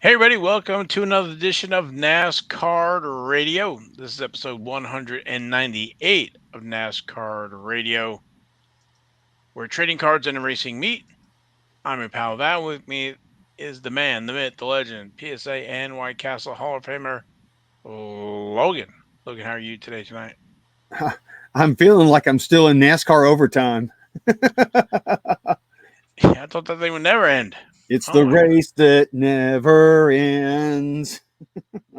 Hey, everybody, welcome to another edition of NasCard Radio. This is episode 198 of NasCard Radio, where trading cards and racing meet. I'm your pal Val. With me is the man, the myth, the legend, PSA and White Castle Hall of Famer, Logan. Logan, how are you today, tonight? I'm feeling like I'm still in NASCAR overtime. Yeah, I thought that thing would never end. It's Oh, the my God. race that never ends.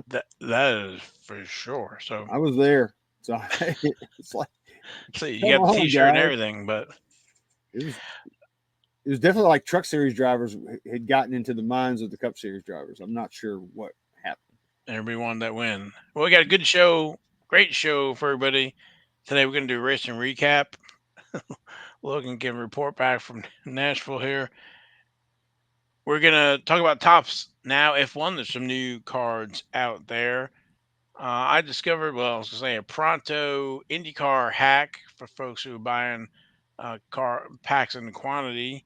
That is for sure. So, I was there. So it's like, see, you come got the on, t-shirt and guys. everything, but It was it was definitely like Truck Series drivers had gotten into the minds of the Cup Series drivers. I'm not sure what happened. everybody wanted that win. Well, we got a good show, great show for everybody. Today we're going to do a racing recap. Logan can report back from Nashville here. We're going to talk about tops now. F1, there's some new cards out there. I discovered, well, I was going to say a Pronto IndyCar hack for folks who are buying car packs in quantity.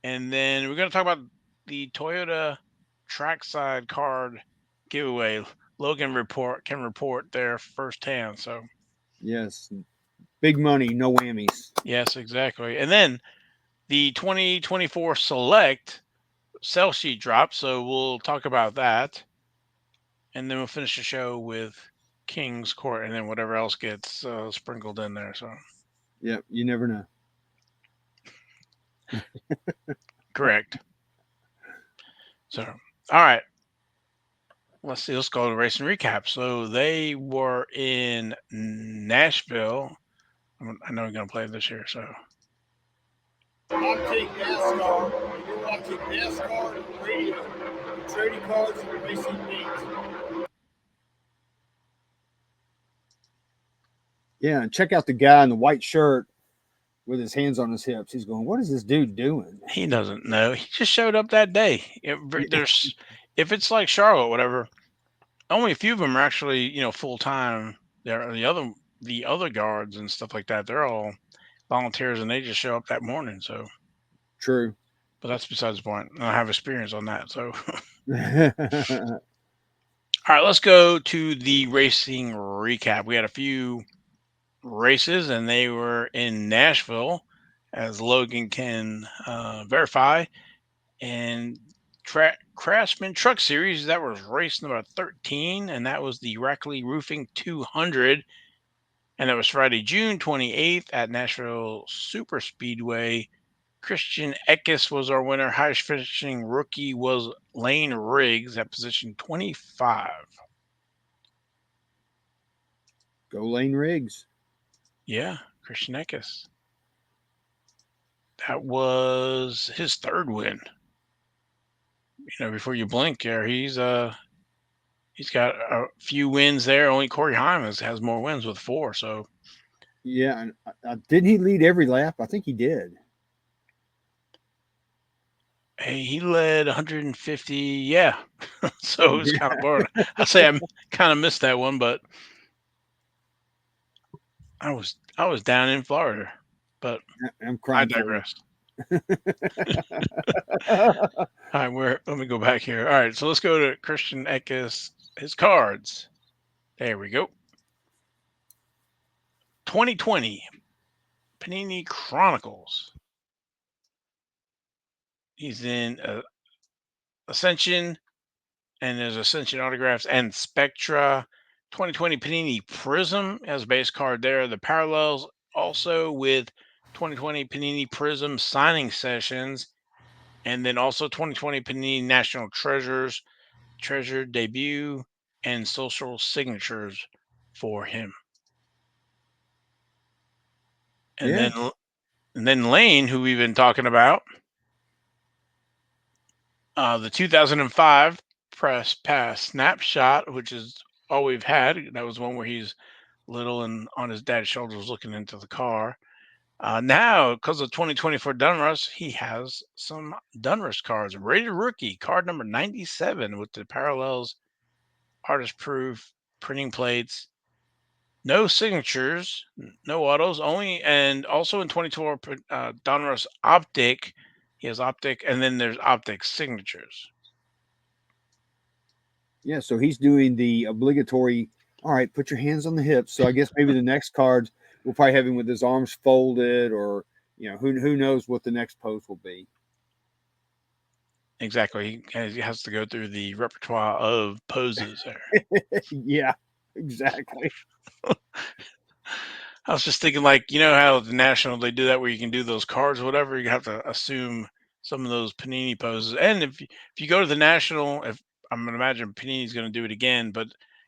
And then we're going to talk about the Toyota Trackside card giveaway. Logan can report there firsthand. So Yes, big money, no whammies. yes, exactly. And then the 2024 Select sell sheet drop. So we'll talk about that, and then we'll finish the show with King's Court, and then whatever else gets sprinkled in there. So Yep, you never know. correct. So all right, let's see. Let's go to racing recap. So they were in Nashville. I know you're gonna play this year, so I'm King NASCAR, and you're watching NASCAR Radio, trading cards and racing beats. Yeah, and check out the guy in the white shirt with his hands on his hips. He's going, "What is this dude doing?" he doesn't know. He just showed up that day. There's if it's like Charlotte, whatever. Only a few of them are actually full time. There the other guards and stuff like that. They're all volunteers and they just show up that morning. So, True. but that's besides the point. I have experience on that. So, all Yeah, right, let's go to the racing recap. We had a few races and they were in Nashville, as Logan can verify. And Craftsman Truck Series, that was race number 13, and that was the Rackley Roofing 200. And that was Friday, June 28th at Nashville Superspeedway. Christian Eckes was our winner. Highest finishing rookie was Layne Riggs at position 25. go Layne Riggs. Yeah, Christian Eckes. That was his third win. Before you blink there, he's got a few wins there. Only Corey Hymas has more wins with 4. So Yeah, and didn't he lead every lap? I think he did. hey, he led 150. Yeah, so it was kind of Yeah, boring. I say I kind of missed that one, but I was down in Florida. But I'm I crying for you. digress. All right, let me go back here. All right, so let's go to Christian Eckes, his cards. There we go. 2020 Panini Chronicles. He's in Ascension, and there's Ascension autographs and Spectra. 2020 Panini Prism as a base card there. The parallels also with 2020 Panini Prism signing sessions, and then also 2020 Panini National Treasure debut, and social signatures for him. And Yeah, then Layne, who we've been talking about, the 2005 press pass snapshot, which is all we've had. That was one where he's little and on his dad's shoulders looking into the car. Now, because of 2024 Donruss, he has some Donruss cards. Rated rookie, card number 97 with the parallels, artist proof, printing plates, no signatures, no autos, only, and also in 2024 Donruss Optic, he has Optic, and then there's Optic signatures. Yeah, so he's doing the obligatory. All right, put your hands on the hips. So I guess maybe the next card we'll probably have him with his arms folded, or who knows what the next pose will be. Exactly. He has to go through the repertoire of poses there. Yeah, exactly. I was just thinking, like, you know how the national they do that where you can do those cards, or whatever. You have to assume some of those Panini poses. And if you go to the national, if I'm gonna imagine Panini's gonna do it again, but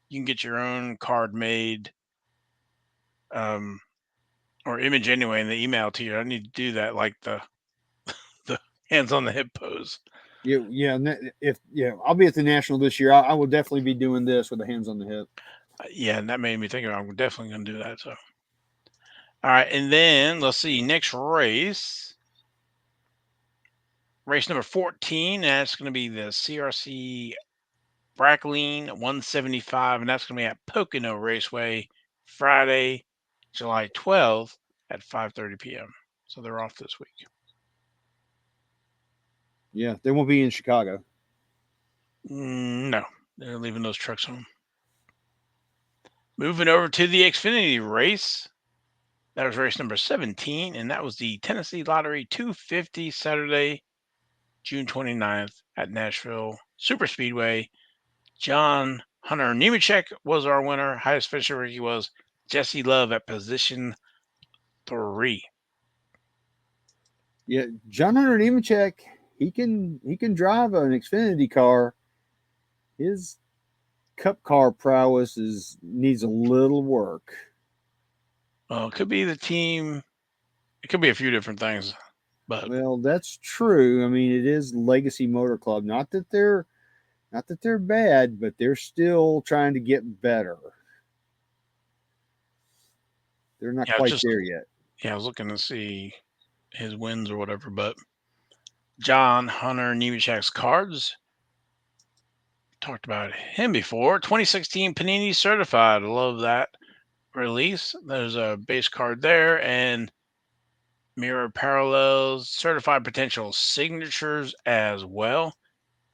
you can get your own card made, um, or image anyway, and they email to you. I need to do that, like the hands on the hip pose. Yeah, yeah. If I'll be at the national this year. I will definitely be doing this with the hands on the hip. Yeah, and that made me think I'm definitely gonna do that. So, all right, and then let's see, next race number 14. That's gonna be the CRC Brackleen 175, and that's going to be at Pocono Raceway Friday, July 12th at 5:30 p.m. So they're off this week. Yeah, they won't be in Chicago. No, they're leaving those trucks home. Moving over to the Xfinity race. That was race number 17, and that was the Tennessee Lottery 250 Saturday, June 29th at Nashville Superspeedway. Hunter Nemechek was our winner. Highest finisher rookie was Jesse Love at position 3. Yeah, Hunter Nemechek, he can drive an Xfinity car. His Cup car prowess needs a little work. Well, it could be the team. It could be a few different things, but Well, that's true. I mean, it is Legacy Motor Club. Not that they're bad, but they're still trying to get better. They're not yeah, quite there yet. I was looking to see his wins or whatever. But Hunter Nemechek's cards, talked about him before. 2016 Panini Certified. Love that release. There's a base card there and mirror parallels, certified potential signatures as well.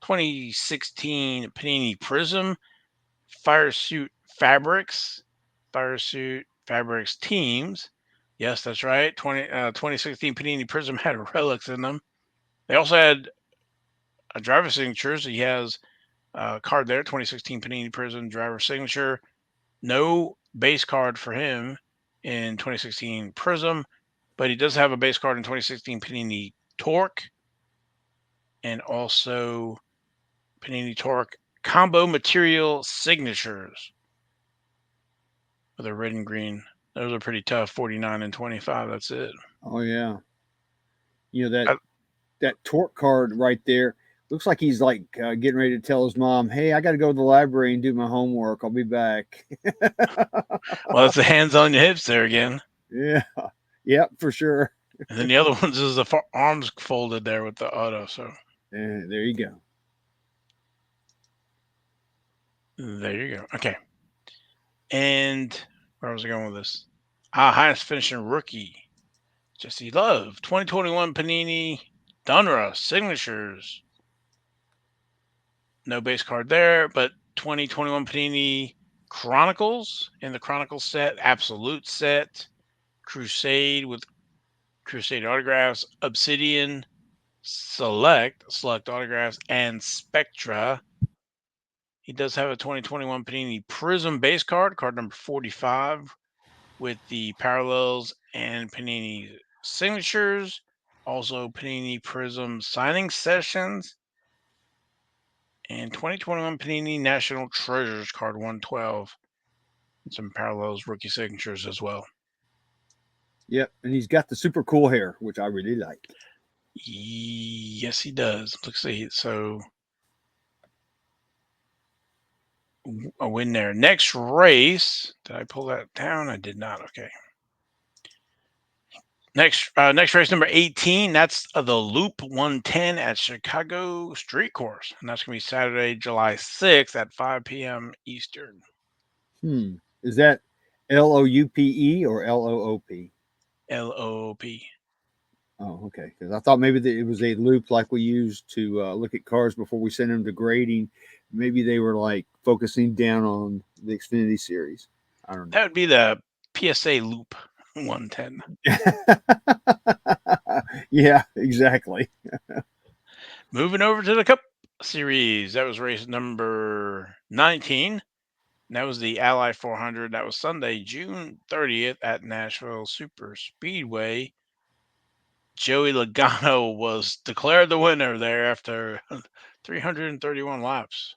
2016 Panini Prism, Fire Suit Fabrics, Fire Suit Fabrics Teams. Yes, that's right. 2016 Panini Prism had relics in them. They also had a driver signature. So he has a card there, 2016 Panini Prism driver signature. No base card for him in 2016 Prism, but he does have a base card in 2016 Panini Torque and also Panini Torque combo material signatures with a red and green. Those are pretty tough. 49 and 25. That's it. Oh yeah, you know that I, that torque card right there looks like he's like getting ready to tell his mom, "Hey, I got to go to the library and do my homework. I'll be back." well, it's the hands on your hips there again. Yeah, yep, for sure. And then the other ones is the arms folded there with the auto. So There you go. there you go. Okay. And where was I going with this? Highest finishing rookie, Jesse Love, 2021 Panini Donruss signatures. No base card there, but 2021 Panini Chronicles in the Chronicles set, Absolute set, Crusade with Crusade autographs, Obsidian Select autographs, and Spectra. He does have a 2021 Panini Prism base card number 45, with the parallels and Panini signatures. Also, Panini Prism signing sessions and 2021 Panini National Treasures card 112. And some parallels rookie signatures as well. Yep, and he's got the super cool hair, which I really like. Yes, he does. Let's see. So a win there. Next race. Did I pull that down? I did not. Okay. Next race number 18. That's the Loop 110 at Chicago Street Course, and that's gonna be Saturday, July 6th at 5 p.m. Eastern. Is that LOUPE or LOOP? LOOP. Oh, okay. Because I thought maybe that it was a loop like we used to look at cars before we send them to grading. Maybe they were like focusing down on the Xfinity series. I don't know. That would be the PSA loop 110. Yeah, exactly. Moving over to the Cup Series. That was race number 19. And that was the Ally 400. That was Sunday, June 30th at Nashville Superspeedway. Joey Logano was declared the winner there after 331 laps.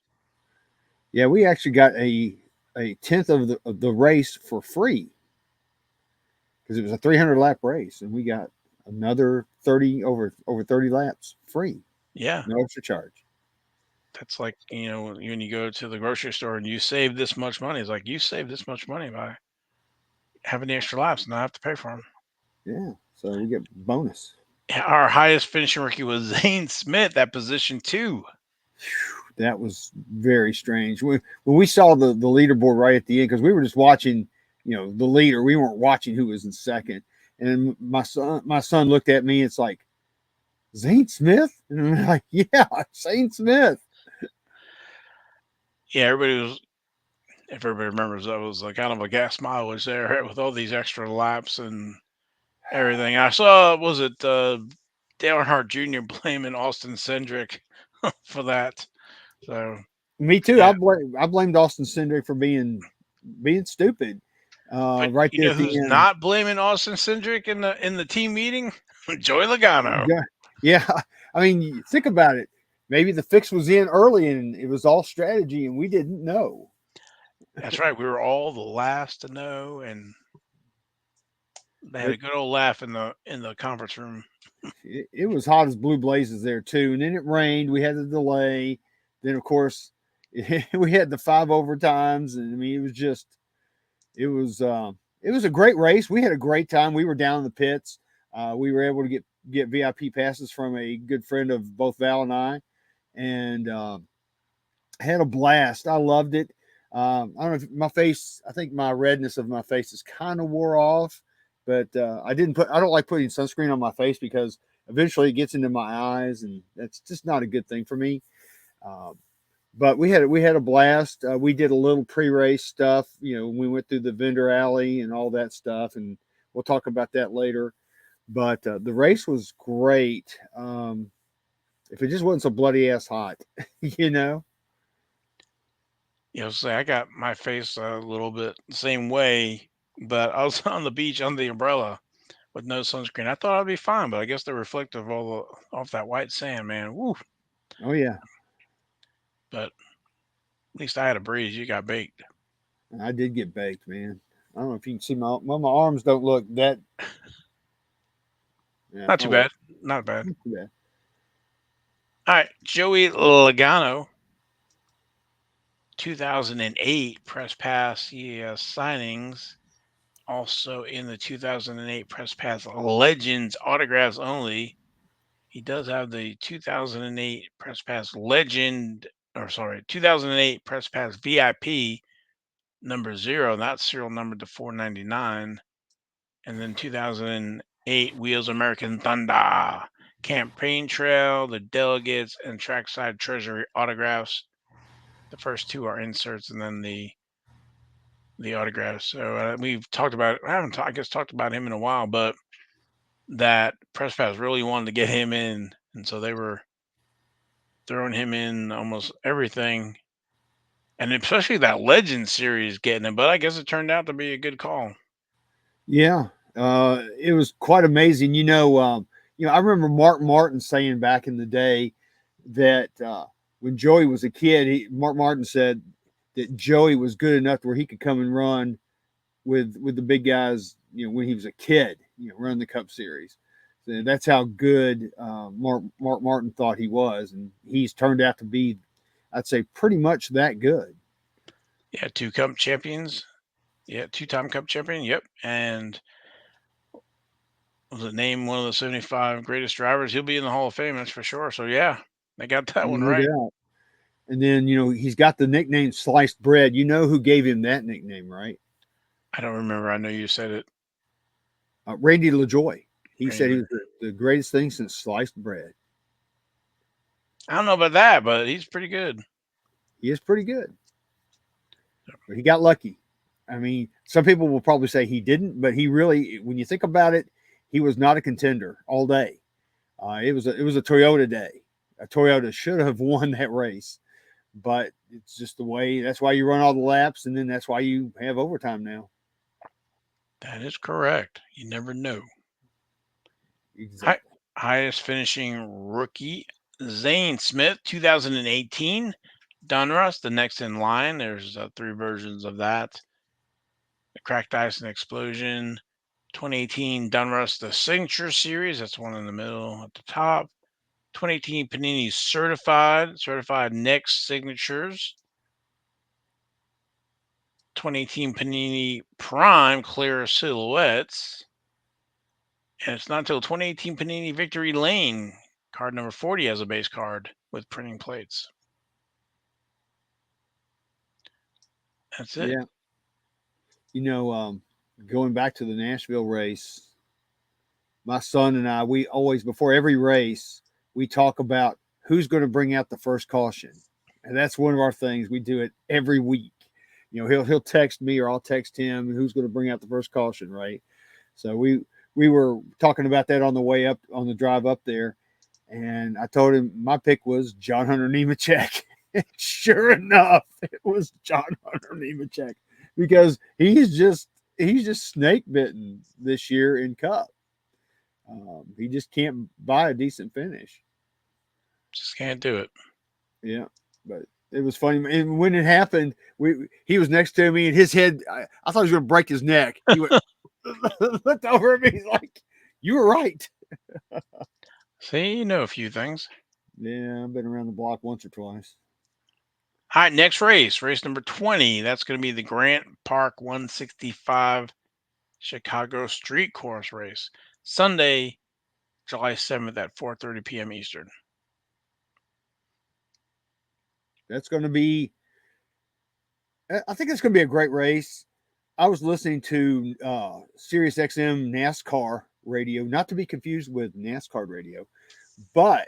Yeah, we actually got a tenth of the race for free because it was a 300 lap race, and we got another 30 over 30 laps free, Yeah, no extra charge. that's like, when you go to the grocery store and you save this much money. It's like you save this much money by having the extra laps and not have to pay for them. Yeah, so we get bonus. Our highest finishing rookie was Zane Smith at position 2. That was very strange. When we saw the leaderboard right at the end, because we were just watching, the leader. We weren't watching who was in second. And my son looked at me. It's like, Zane Smith? And I'm like, yeah, Zane Smith. Yeah, if everybody remembers, that was a kind of a gas mileage there with all these extra laps and everything. I saw, was it Dale Earnhardt Jr. blaming Austin Cindric for that? So Me too. yeah, I blamed Austin Cindric for being stupid. but Right you there know at the who's end. not blaming Austin Cindric in the team meeting? Joey Logano. Yeah, yeah. I mean, think about it. Maybe the fix was in early, and it was all strategy, and we didn't know. That's right. We were all the last to know, and they had But a good old laugh in the conference room. it was hot as blue blazes there too. And then it rained. We had the delay. Then of course we had the 5 overtimes, and I mean it was it was a great race. We had a great time. We were down in the pits. We were able to get VIP passes from a good friend of both Val and I, and had a blast. I loved it. I don't know if my face. I think my redness of my face is kind of wore off, but I don't like putting sunscreen on my face because eventually it gets into my eyes, and that's just not a good thing for me. Uh, but we had a blast. We did a little pre-race stuff. We went through the vendor alley and all that stuff, and we'll talk about that later. But the race was great. If it just wasn't so bloody ass hot, you know. Say I got my face a little bit the same way, but I was on the beach under the umbrella with no sunscreen. I thought I'd be fine, but I guess the reflective off that white sand, man. Woo! Oh yeah, But at least I had a breeze. You got baked. I did get baked, man. I don't know if you can see my arms don't look that. Yeah. Not too Oh well. bad. Not bad. Not too bad. All right, Joey Logano, 2008 Press Pass signings. Also in the 2008 Press Pass Legends autographs only. He does have the 2008 Press Pass Legend, or sorry, 2008 Press Pass VIP number 0, not serial number to 499. And then 2008 Wheels American Thunder Campaign Trail, the Delegates, and Trackside Treasury autographs. The first two are inserts, and then the autographs. So we've talked about. I haven't, I guess, talked about him in a while, but that Press Pass really wanted to get him in, and so they were throwing him in almost everything, and especially that Legend series getting him. But I guess it turned out to be a good call. Yeah, it was quite amazing. I remember Mark Martin saying back in the day that when Joey was a kid, Mark Martin said that Joey was good enough where he could come and run with the big guys. When he was a kid, run the Cup Series. So that's how good Mark Martin thought he was, and he's turned out to be, I'd say, pretty much that good. Yeah, 2 Cup champions. Yeah, 2-time Cup champion. Yep, and was it named one of the 75 greatest drivers? He'll be in the Hall of Fame, that's for sure. So yeah, they got that one No right. doubt. And then, he's got the nickname Sliced Bread. You know who gave him that nickname, right? I don't remember. I know you said it. Randy LaJoy. He said Randy. the greatest thing since sliced bread. I don't know about that, but he's pretty good. He is pretty good. But he got lucky. I mean, some people will probably say he didn't, but he really, when you think about it, he was not a contender all day. It was a Toyota day. A Toyota should have won that race, but it's just the way. That's why you run all the laps, and then that's why you have overtime now. That is correct. You never know. Exactly. Highest finishing rookie, Zane Smith, 2018. Donruss, the next in line. There's 3 versions of that. The Cracked Ice and Explosion. 2018 Donruss, the Signature Series. That's one in the middle at the top. 2018 Panini Certified Next Signatures. 2018 Panini Prime Clear Silhouettes. And it's not until 2018 Panini Victory Lane, card number 40 as a base card with printing plates. That's it. Yeah. You know, going back to the Nashville race, my son and I, we always, before every race, we talk about who's going to bring out the first caution. And that's one of our things. We do it every week. You know, he'll text me or I'll text him who's going to bring out the first caution, right? So we were talking about that on the way up, on the drive up there. And I told him my pick was John Hunter Nemechek. Sure enough, it was John Hunter Nemechek because he's just snake bitten this year in Cup. He just can't buy a decent finish. Just can't do it. Yeah, but it was funny. And when it happened, he was next to me, and his head, I thought he was going to break his neck. He went, looked over at me. He's like, "You were right." See, you know a few things. Yeah, I've been around the block once or twice. All right, next race number 20. That's going to be the Grant Park 165 Chicago Street Course race. Sunday, July 7th at 4:30 p.m. Eastern. That's going to be, I think it's going to be a great race. I was listening to Sirius XM NASCAR radio, not to be confused with NasCardRadio, but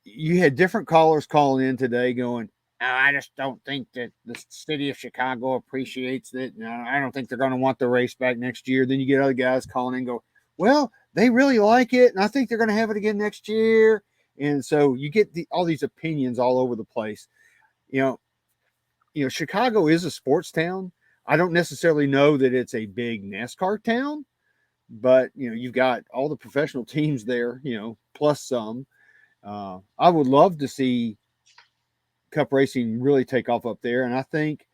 you had different callers calling in today going, "Oh, I just don't think that the city of Chicago appreciates it. No, I don't think they're going to want the race back next year." Then you get other guys calling in and go, "Well, they really like it, and I think they're going to have it again next year." And so you get all these opinions all over the place. You know, Chicago is a sports town. I don't necessarily know that it's a big NASCAR town, but you've got all the professional teams there. Plus some. I would love to see Cup racing really take off up there, and I think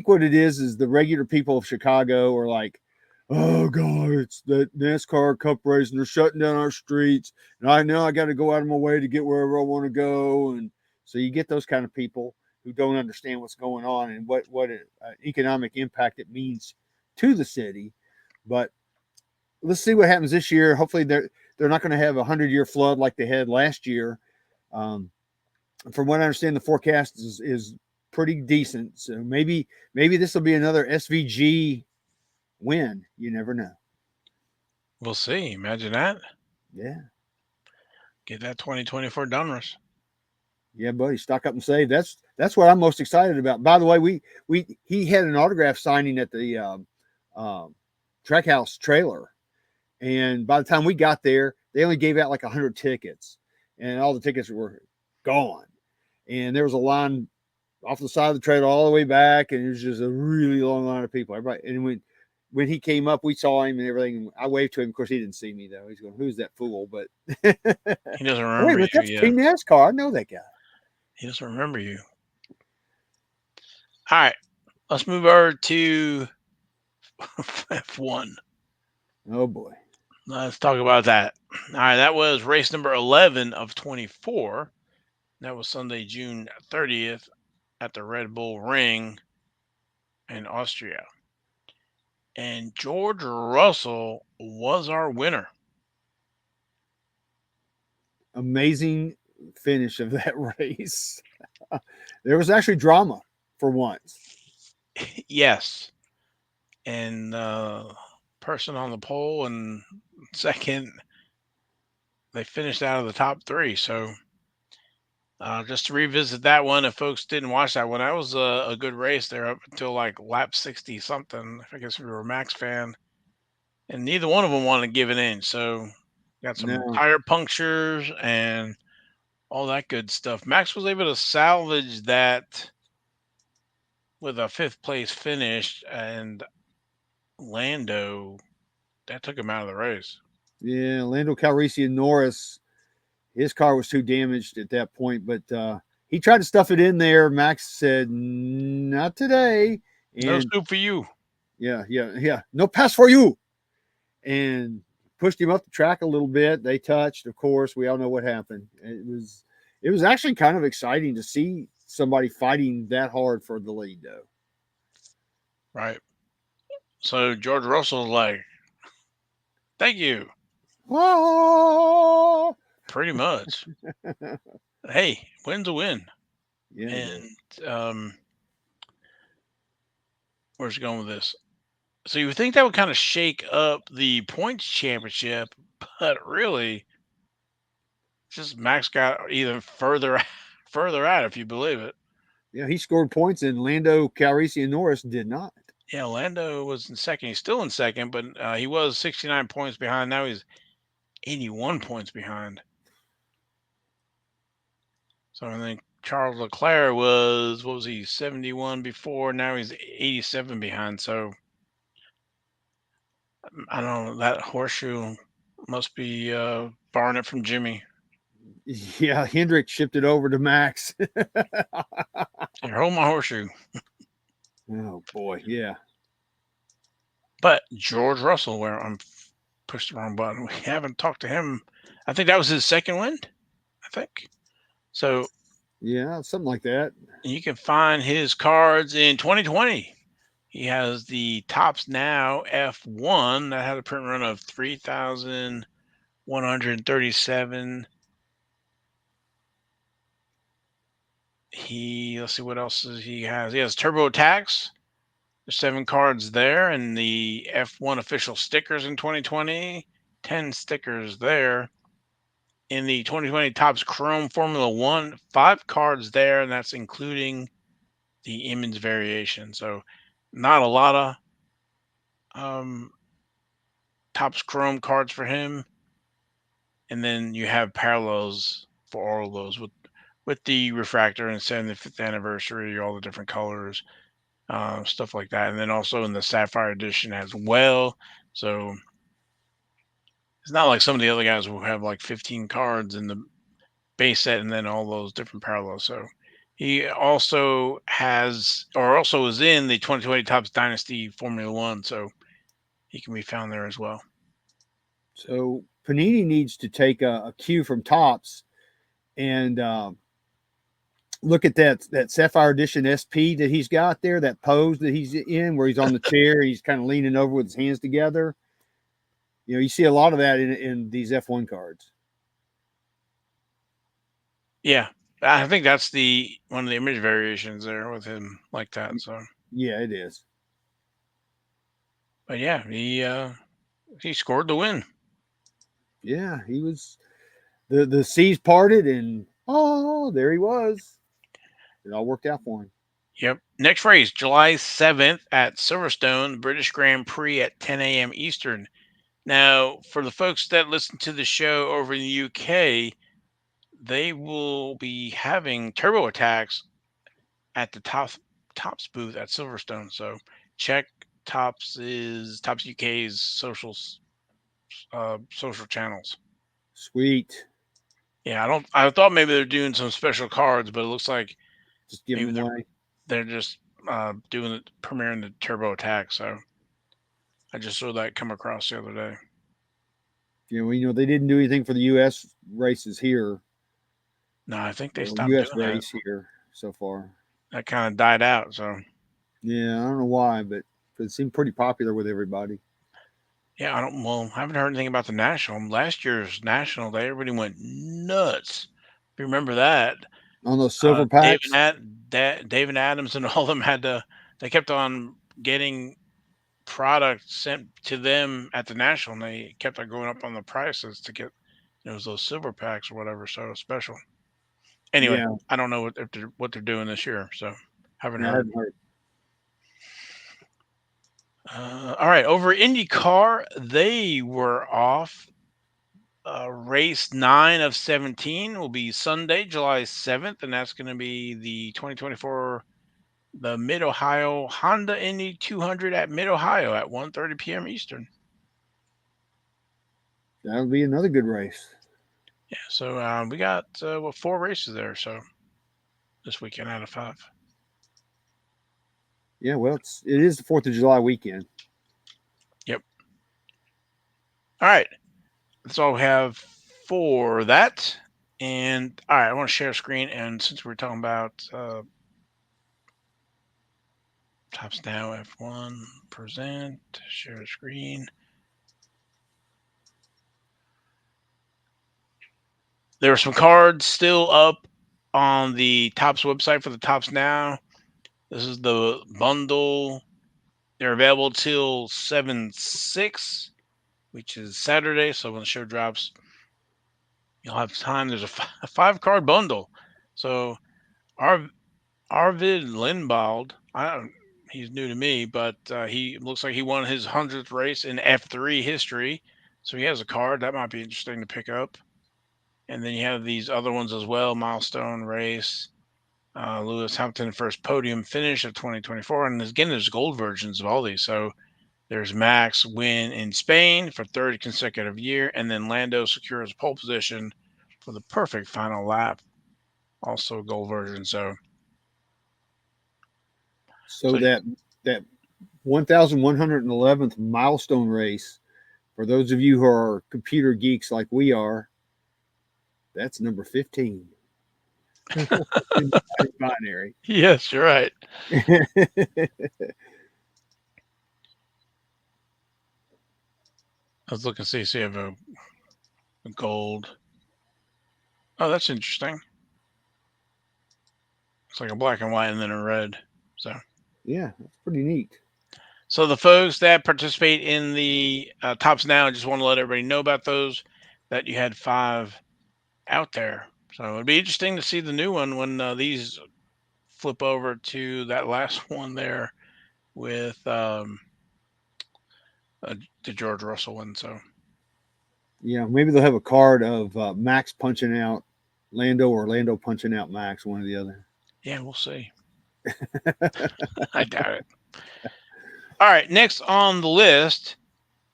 what it is the regular people of Chicago are like, "Oh God, it's the NASCAR Cup racing. They're shutting down our streets, and I know I got to go out of my way to get wherever I want to go." And so you get those kind of people who don't understand what's going on and what economic impact it means to the city. But let's see what happens this year. Hopefully they're not going to have 100-year flood like they had last year. From what I understand, the forecast is pretty decent. So maybe this will be another SVG win. You never know. We'll see. Imagine that. Yeah. Get that 2024 Donruss. Yeah, buddy. Stock up and save. That's what I'm most excited about. By the way, he had an autograph signing at the Trackhouse trailer, and by the time we got there, they only gave out like 100 tickets, and all the tickets were gone. And there was a line off the side of the trailer all the way back, and it was just a really long line of people. Everybody, and when he came up, we saw him and everything. I waved to him. Of course, he didn't see me though. He's going, "Who's that fool?" But he doesn't remember you. That's Team NASCAR. I know that guy. He doesn't remember you. All right, let's move over to F1. Oh boy. Let's talk about that. All right, that was race number 11 of 24. That was Sunday, June 30th at the Red Bull Ring in Austria. And George Russell was our winner. Amazing finish of that race. There was actually drama for once. Yes. And person on the pole and second they finished out of the top three. So just to revisit that one, if folks didn't watch that one, that was a good race there up until like lap 60 something. I guess we were a Max fan, and neither one of them wanted to give it in. So got some No. tire punctures and all that good stuff. Max was able to salvage that with a fifth place finish, and Lando that took him out of the race. Yeah, Lando Calrissian Norris, his car was too damaged at that point, but he tried to stuff it in there. Max said, "Not today," No and soup for you. yeah, no pass for you, and pushed him up the track a little bit. They touched, of course. We all know what happened. It was actually kind of exciting to see somebody fighting that hard for the lead, though. Right. So George Russell's like, thank you. Oh, Pretty much. Hey, win's a win. yeah, And where's it going with this? So you would think that would kind of shake up the points championship, but really, just Max got even further further out, if you believe it. yeah. He scored points, and Lando Calrissian Norris did not. Yeah, Lando was in second. He's still in second, but he was 69 points behind. Now he's 81 points behind. So I think Charles Leclerc was, what was he, 71 before? Now he's 87 behind. So I don't know. That horseshoe must be borrowing it from Jimmy. Yeah, Hendrick shipped it over to Max. Here, hold my horseshoe. Oh boy, yeah. But George Russell, where I'm pushed the wrong button. We haven't talked to him. I think that was his second win. I think. So Yeah, something like that. you can find his cards in 2020. He has the Tops Now F1 that had a print run of 3,137. Let's see what else he has. He has Turbo Attacks. There's 7 cards there, and the F1 official stickers in 2020. 10 stickers there. In the 2020 Topps Chrome Formula One, 5 cards there, and that's including the image variation. So, not a lot of Topps Chrome cards for him. And then you have parallels for all of those with the refractor and 75th anniversary, all the different colors, stuff like that. And then also in the Sapphire Edition as well. So it's not like some of the other guys who have like 15 cards in the base set and then all those different parallels. So he also has, or also is in the 2020 Topps Dynasty Formula One. So he can be found there as well. So Panini needs to take a cue from Tops and look at that Sapphire Edition SP that he's got there, that pose that he's in, where he's on the chair, he's kind of leaning over with his hands together. You know, you see a lot of that in these F1 cards. Yeah, I think that's one of the image variations there with him like that. So yeah, it is. But yeah, he scored the win. Yeah, he was the seas parted and there he was. It all worked out for him. Yep. Next race, July 7th at Silverstone, British Grand Prix at 10 a.m. Eastern. Now, for the folks that listen to the show over in the UK, they will be having turbo attacks at the Tops booth at Silverstone. So check Tops UK's social channels. Sweet. Yeah, I thought maybe they're doing some special cards, but it looks like just giving them away. They're just premiering the turbo attack. So I just saw that come across the other day. Yeah, well, you know, they didn't do anything for the U.S. races here. No, I think they stopped U.S. doing race here so far. That kind of died out. So yeah, I don't know why, but it seemed pretty popular with everybody. Yeah, I haven't heard anything about the national. Last year's national day, everybody went nuts. If you remember that. On those silver packs? David Adams and all of them they kept on getting product sent to them at the national, and they kept on going up on the prices to get It was those silver packs or whatever, so special. Anyway, Yeah, I don't know what they're doing this year, so haven't yeah, I heard. hadn't heard. All right, over IndyCar, they were off. Race 9 of 17 will be Sunday, July 7th, and that's going to be the 2024 the Mid Ohio Honda Indy 200 at Mid Ohio at 1:30 p.m. Eastern. That'll be another good race. Yeah, so we got 4 races there, so this weekend out of 5. Yeah, well, it is the 4th of July weekend. Yep. All right, that's all we have for that. And all right, I want to share a screen, and since we're talking about Tops Now F1 present, share screen. There are some cards still up on the Tops website for the Tops Now. This is the bundle. They're available till 7/6, which is Saturday. So when the show drops, you'll have time. There's a 5-card bundle. So Arvid Lindbald, he's new to me, but he looks like he won his 100th race in F3 history. So he has a card that might be interesting to pick up. And then you have these other ones as well: milestone race, Lewis Hamilton first podium finish of 2024, and again there's gold versions of all these. So there's Max win in Spain for third consecutive year, and then Lando secures pole position for the perfect final lap, also gold version. So So that 1,111th milestone race, for those of you who are computer geeks like we are, that's number 15 in the binary. yes, you're right. I was looking to see if you have a gold. Oh, that's interesting. It's like a black and white and then a red. So Yeah, that's pretty neat. So the folks that participate in the Tops Now, I just want to let everybody know about those, that you had 5 out there. So it'd be interesting to see the new one when these flip over to that last one there with the George Russell one. So Yeah, maybe they'll have a card of Max punching out Lando or Lando punching out Max, one or the other. yeah, we'll see. I doubt it. All right, next on the list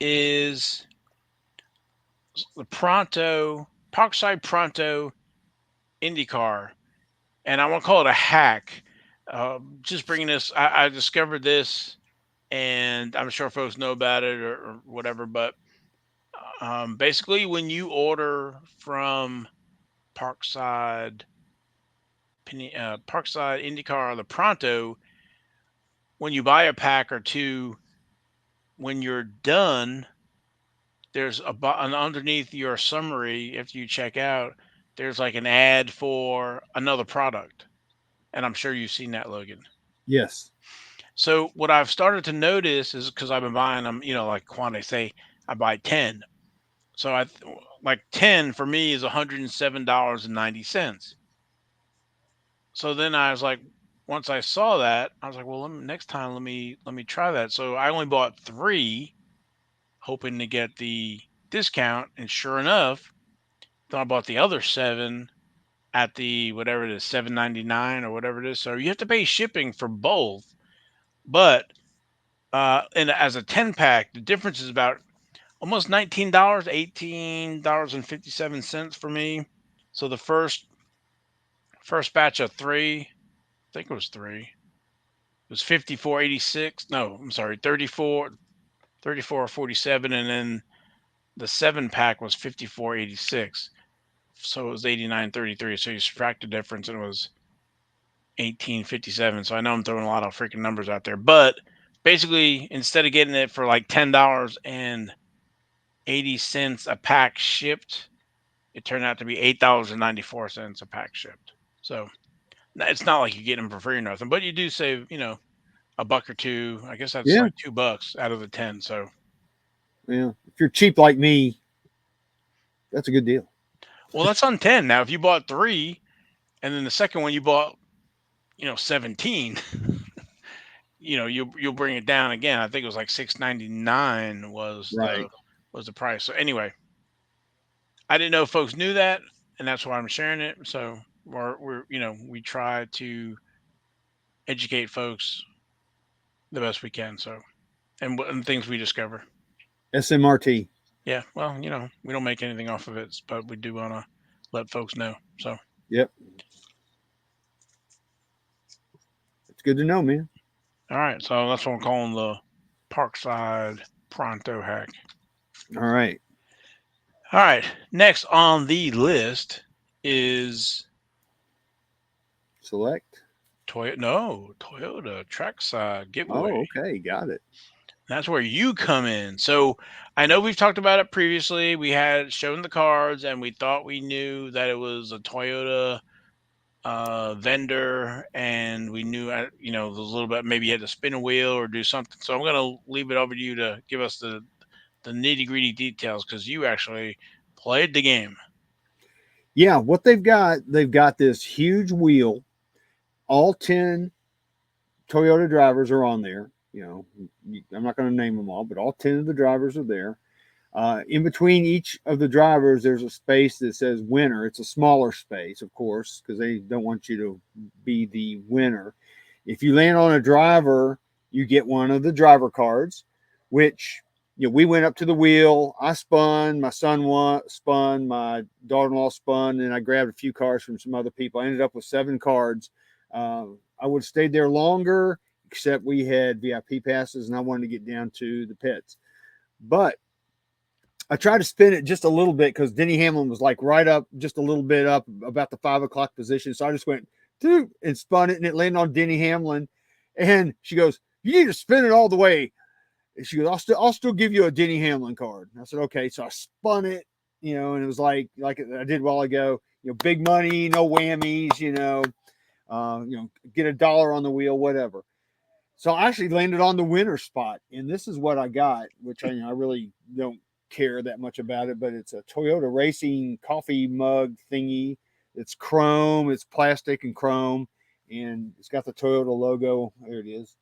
is the Parkside Pronto IndyCar, and I want to call it a hack. Just bringing this, I discovered this, and I'm sure folks know about it or whatever. But basically, when you order from Parkside, Parkside IndyCar or the Pronto, when you buy a pack or two, when you're done, there's an underneath your summary after you check out. There's like an ad for another product, and I'm sure you've seen that, Logan. Yes. So what I've started to notice is because I've been buying them, like quantity. Say I buy 10, so like 10 for me is $107.90. So then I was like, once I saw that, I was like, well, next time let me try that. So I only bought 3, hoping to get the discount, and sure enough, then I bought the other 7 at the whatever it is, 7.99 or whatever it is. So you have to pay shipping for both, but and as a 10 pack, the difference is about almost $19, $18.57 for me. So the first batch of 3, I think it was 3. It was 54.86. No, I'm sorry, 34.47, and then the 7 pack was 54.86. So it was 89.33. So you subtract the difference, and it was 18.57. So I know I'm throwing a lot of freaking numbers out there, but basically, instead of getting it for like $10.80 a pack shipped, it turned out to be $8.94 a pack shipped. So it's not like you get them for free or nothing, but you do save, a buck or two. I guess that's Yeah. like $2 out of the 10. So Yeah. If you're cheap like me, that's a good deal. Well, that's on 10. Now, if you bought 3 and then the second one you bought, 17, you'll bring it down again. I think it was like 6.99 Right. was the price. So anyway, I didn't know if folks knew that, and that's why I'm sharing it. So we try to educate folks the best we can. So and things we discover. SMRT. Yeah, well, we don't make anything off of it, but we do want to let folks know. So, Yep. It's good to know, man. all right, so that's what I'm calling the Parkside Pronto hack. All right. All right, next on the list is Select. Toyota Trackside giveaway. Oh, okay. Got it. That's where you come in. So I know we've talked about it previously. We had shown the cards, and we thought we knew that it was a Toyota vendor, and we knew a little bit, maybe you had to spin a wheel or do something. So I'm going to leave it over to you to give us the nitty gritty details, because you actually played the game. Yeah, what they've got this huge wheel. All 10 Toyota drivers are on there. I'm not going to name them all, but all 10 of the drivers are there. In between each of the drivers, there's a space that says winner. It's a smaller space, of course, because they don't want you to be the winner. If you land on a driver, you get one of the driver cards, which we went up to the wheel. I spun, my son spun, my daughter-in-law spun, and I grabbed a few cards from some other people. I ended up with 7 cards. I would have stayed there longer, except we had VIP passes, and I wanted to get down to the pits. But I tried to spin it just a little bit because Denny Hamlin was like right up, just a little bit up about the 5 o'clock position. So I just went, dude, and spun it, and it landed on Denny Hamlin. And she goes, "You need to spin it all the way." And she goes, I'll still give you a Denny Hamlin card. And I said, okay. So I spun it, and it was like I did a while ago, big money, no whammies, get $1 on the wheel, whatever. So I actually landed on the winner spot, and this is what I got, which I really don't care that much about it, but it's a Toyota Racing coffee mug thingy. It's chrome, it's plastic and chrome, and it's got the Toyota logo. There it is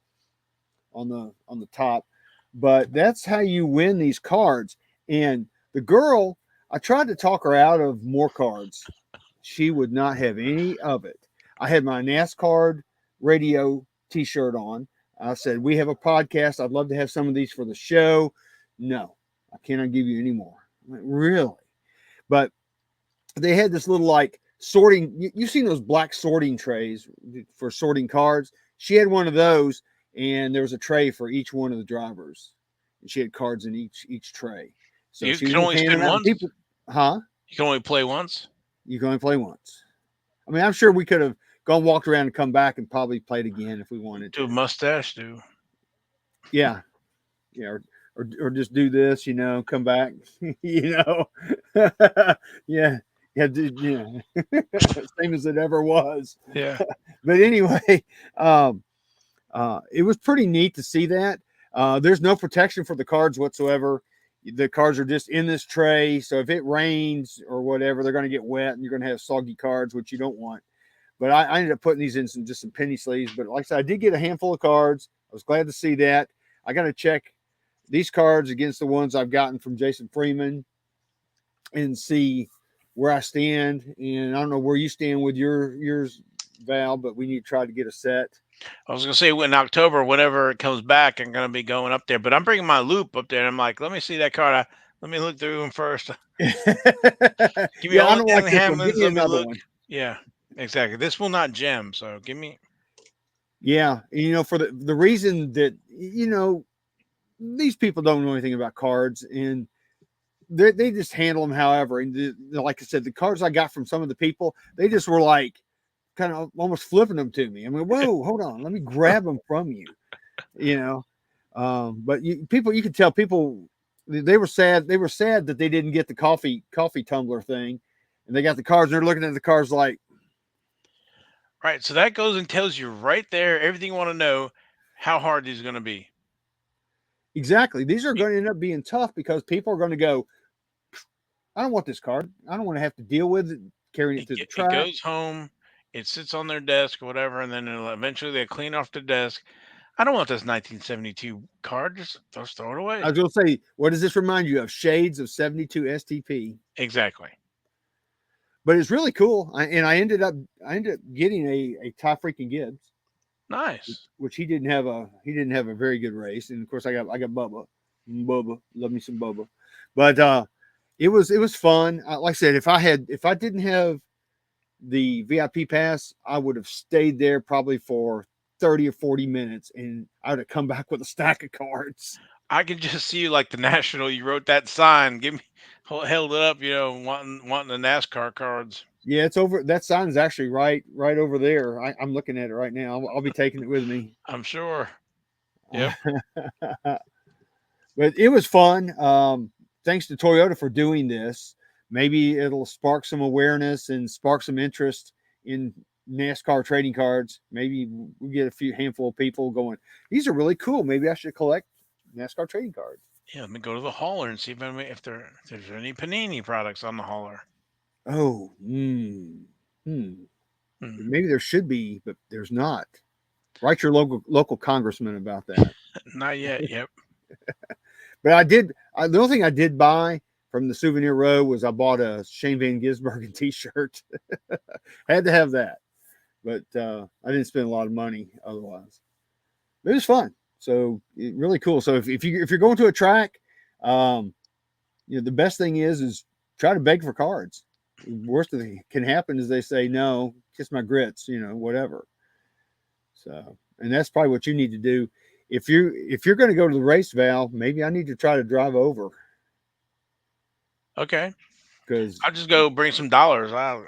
on the top. But that's how you win these cards. And the girl, I tried to talk her out of more cards. She would not have any of it. I had my NasCard radio t-shirt on. I said, we have a podcast. I'd love to have some of these for the show. No, I cannot give you any more. I went, really? But they had this little like sorting. You've seen those black sorting trays for sorting cards. She had one of those, and there was a tray for each one of the drivers. And she had cards in each tray. So You she can was only spin handing out once. people, huh? You can only play once. You can only play once. I mean, I'm sure we could have gone, walked around, and come back and probably played again if we wanted Do a to. mustache, do. Yeah, yeah, or just do this, come back, yeah, yeah, same as it ever was. Yeah. But anyway, it was pretty neat to see that. There's no protection for the cards whatsoever. The cards are just in this tray, so if it rains or whatever, they're going to get wet, and you're going to have soggy cards, which you don't want. But I ended up putting these in just some penny sleeves. But like I said, I did get a handful of cards. I was glad to see that. I got to check these cards against the ones I've gotten from Jason Freeman and see where I stand. And I don't know where you stand with yours, Val, but we need to try to get a set. I was going to say in October, whenever it comes back, I'm going to be going up there. But I'm bringing my loop up there. And I'm like, let me see that card. Let me look through them first. Give me Yeah, all I the don't like Denny this one. Give Hamlins. me Let me another look. one. Yeah, exactly. This will not gem. So give me. Yeah, for the reason that these people don't know anything about cards, and they just handle them however. And like I said, the cards I got from some of the people, they just were like kind of almost flipping them to me. I mean, whoa, hold on, let me grab them from you, But you could tell people they were sad. They were sad that they didn't get the coffee tumbler thing, and they got the cards. And they're looking at the cards like, Right. So that goes and tells you right there everything you want to know how hard these are going to be. exactly. These are going to end up being tough because people are going to go, I don't want this card. I don't want to have to deal with it carrying it to the It track. goes home, it sits on their desk or whatever, and then eventually they clean off the desk. I don't want this 1972 card. Just throw it I away. was going to say, what does this remind you of? Shades of 72 STP. Exactly. But it's really cool. I ended up getting a Ty freaking Gibbs, Nice. which he didn't have a very good race. And of course I got Bubba. Bubba. Love me some Bubba. But it was fun. Like I said, if I didn't have the VIP pass, I would have stayed there probably for 30 or 40 minutes and I would have come back with a stack of cards. I can just see you like the national. You wrote that sign, give me, held it up, wanting the NASCAR cards. Yeah, it's over. That sign is actually right over there. I'm looking at it right now. I'll be taking it with me. I'm sure. Yep. But it was fun. Thanks to Toyota for doing this. Maybe it'll spark some awareness and spark some interest in NASCAR trading cards. Maybe we get a handful of people going, these are really cool. Maybe I should collect NASCAR trading cards. Yeah, let me go to the hauler and see if there's any Panini products on the hauler. Oh, Hmm. maybe there should be, but there's not. Write your local congressman about that. Not yet. Yep. But I did. The only thing I did buy from the souvenir row was I bought a Shane Van Gisbergen T-shirt. Had to have that, but I didn't spend a lot of money otherwise. But it was fun. So really cool. So if you're going to a track, the best thing is try to beg for cards. The worst thing can happen is they say no, kiss my grits, whatever. So, and that's probably what you need to do. If you're going to go to the race, Val, maybe I need to try to drive over. Okay. Because I'll just go bring some dollars. I'll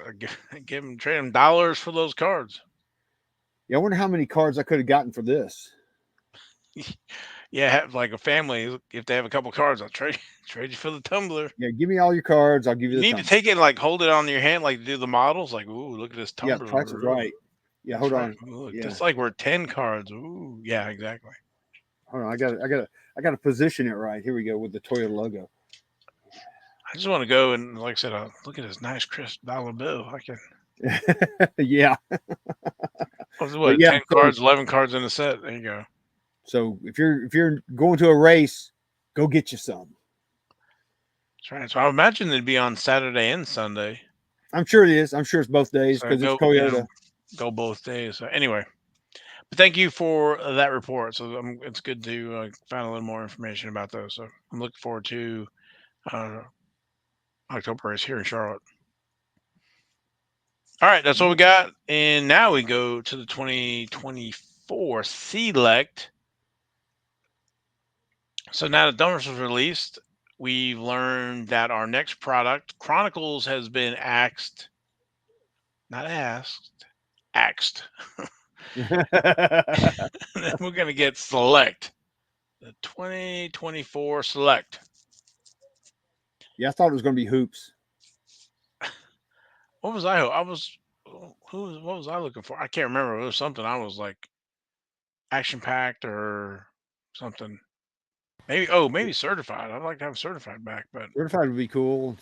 trade them dollars for those cards. I wonder how many cards I could have gotten for this. Yeah, have like a family. If they have a couple cards, I'll trade you for the tumbler. Yeah, give me all your cards. I'll give you You the need tumbler. to take it and like hold it on your hand, like do the models. Like, ooh, look at this Yeah, tumbler. Price is Right. Yeah, That's hold right. on. Ooh, look, Yeah, that's like worth 10 cards. Ooh, yeah, exactly. hold on. I got to position it right. Here we go with the Toyota logo. I just want to go and, like I said, look at this nice crisp dollar bill. I can. Yeah. What? Yeah. 10 cards, 11 cards in a set. There you go. So if you're going to a race, go get you some. That's right. So I would imagine it'd be on Saturday and Sunday. I'm sure it is. I'm sure it's both days So because it's go, Toyota. go both days. So anyway, but thank you for that report. So it's good to find a little more information about those. So I'm looking forward to uh, October race here in Charlotte. All right, that's what we got. And now we go to the 2024 Select. So now that Donruss was released, we've learned that our next product, Chronicles, has been axed. Not asked, axed. We're going to get Select. The 2024 Select. Yeah, I thought it was going to be hoops. What was I? What was I looking for? I can't remember. It was something I was like action packed or something. Maybe certified. I'd like to have certified back, but Certified would be cool.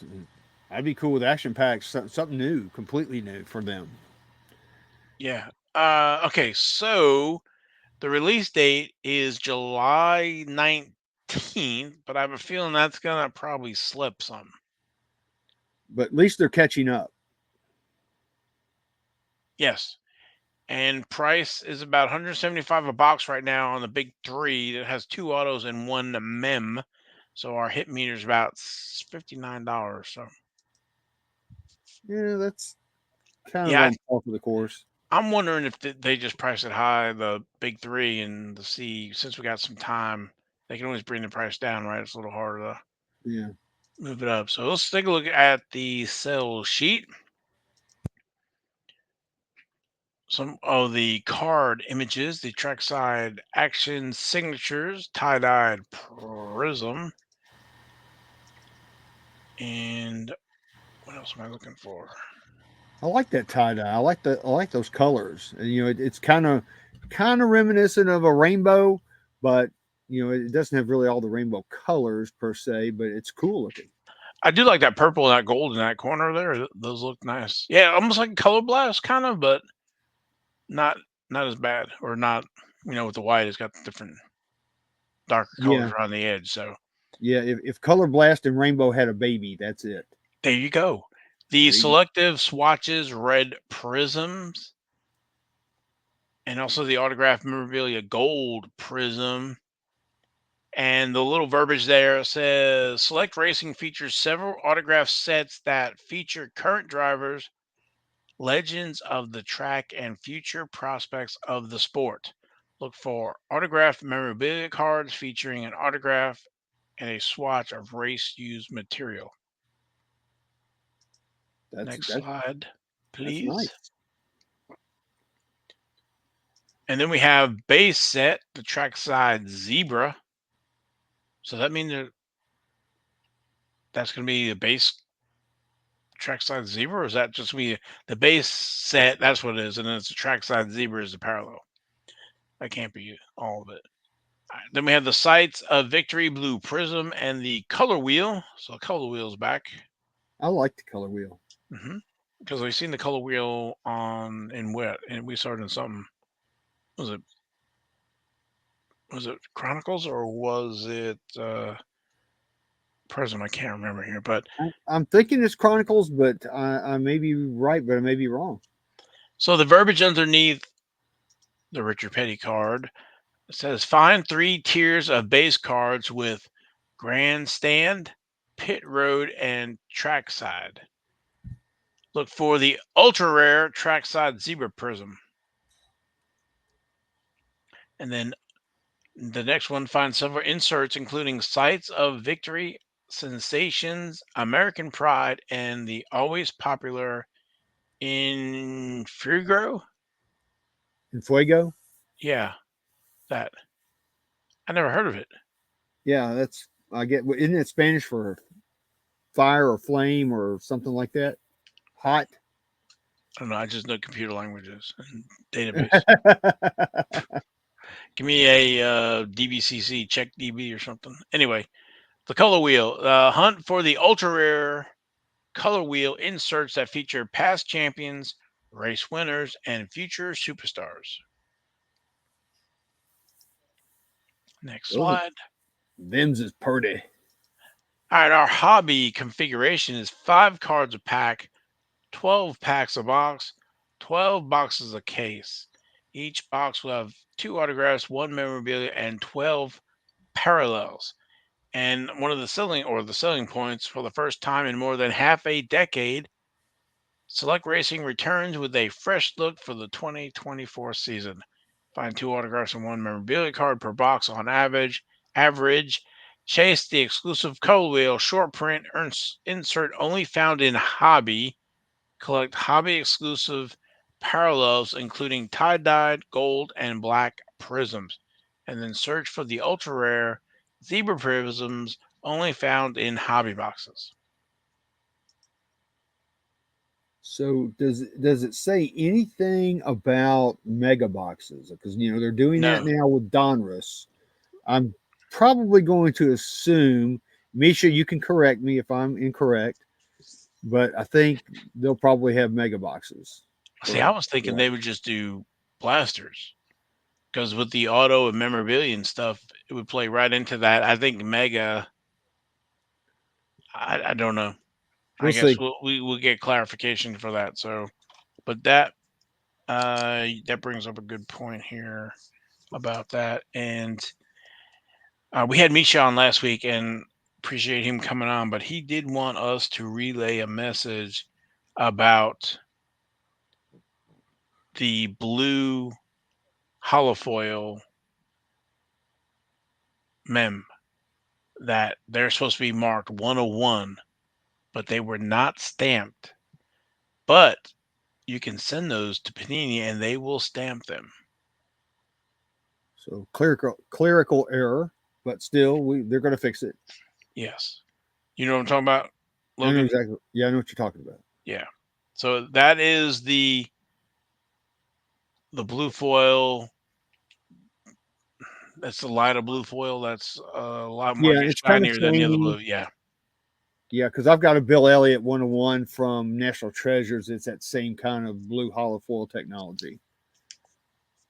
I'd be cool with action packs, something new, completely new for them. yeah. Okay, so the release date is July 19th, but I have a feeling that's gonna probably slip some. But at least they're catching up. Yes. And price is about 175 a box right now on the big three that has 2 autos and 1 mem. So our hit meter is about $59. So Yeah, that's kind of yeah, on top of the course. I'm wondering if they just price it high, the big three, and the C. Since we got some time, they can always bring the price down, right? It's a little harder to Yeah. move it up. So let's take a look at the sell sheet. Some of the card images, the trackside action signatures, tie-dyed prism. And what else am I looking for? I like that tie dye. I like those colors. It's kind of reminiscent of a rainbow, but it doesn't have really all the rainbow colors per se. But it's cool looking. I do like that purple and that gold in that corner there. Those look nice. Yeah, almost like color blast kind of, but not not as bad, or not. With the white, it's got different darker colors Yeah, around the edge. So yeah. If Color Blast and Rainbow had a baby, that's it. there you go. The There you go. selective swatches red prisms, and also the autographed memorabilia gold prism. And the little verbiage there says Select Racing features several autograph sets that feature current drivers, legends of the track, and future prospects of the sport. Look for autographed memorabilia cards featuring an autograph and a swatch of race used material. That's Next that's slide, that's please. nice. And then we have base set, the trackside zebra. So that means that's going to be the base trackside zebra, or is that just me? The base set, that's what it is, and then it's a trackside zebra is the parallel. That can't be all of it. All right, then we have the sights of Victory Blue Prism and the color wheel. So the color wheel's back. I like the color wheel. Because we've seen the color wheel in wet, and we started in something. Was it Chronicles, or was it Prism? I can't remember here, but I'm thinking it's Chronicles, but I may be right, but I may be wrong. so the verbiage underneath the Richard Petty card, it says find 3 tiers of base cards with grandstand, pit road, and trackside. Look for the ultra rare trackside zebra prism. And then the next one, find several inserts including sights of victory, sensations, American pride, and the always popular in Fugro. In Fuego, Yeah, that. I never heard of it. yeah, that's I get. Isn't it Spanish for fire or flame or something like that? Hot. I don't know. I just know computer languages and database. Give me a DBCC, check DB or something. Anyway, the color wheel. Hunt for the ultra rare color wheel inserts that feature past champions, race winners, and future superstars. Next Those slide. them's is purty. All right, our hobby configuration is 5 cards a pack, 12 packs a box, 12 boxes a case. Each box will have 2 autographs, 1 memorabilia, and 12 parallels. And one of the selling points, for the first time in more than half a decade, Select Racing returns with a fresh look for the 2024 season. Find 2 autographs and 1 memorabilia card per box on average. Chase the exclusive color wheel short print insert only found in Hobby. Collect Hobby exclusive parallels, including tie-dyed gold and black prisms. And then search for the ultra rare zebra prisms only found in hobby boxes. So does it say anything about mega boxes? Because they're doing that No. now with Donruss. I'm probably going to assume, Misha, you can correct me if I'm incorrect, but I think they'll probably have mega boxes. See, I was For thinking that. they would just do blasters, because with the auto and memorabilia and stuff, it would play right into that. I think Mega. I don't know. I We'll guess see. we'll get clarification for that. So, but that brings up a good point here about that. And we had Misha on last week, and appreciate him coming on. But he did want us to relay a message about the blue holofoil mem, that they're supposed to be marked 101, but they were not stamped. But you can send those to Panini and they will stamp them. So clerical error, but still, they're going to fix it. Yes. You know what I'm talking about, I know Logan? exactly. Yeah, I know what you're talking about. Yeah. So that is the blue foil. That's the lighter blue foil. That's a lot more Yeah, it's kind of shinier than the other shiny. blue. Yeah. Yeah, because I've got a Bill Elliott 101 from National Treasures. It's that same kind of blue hollow foil technology.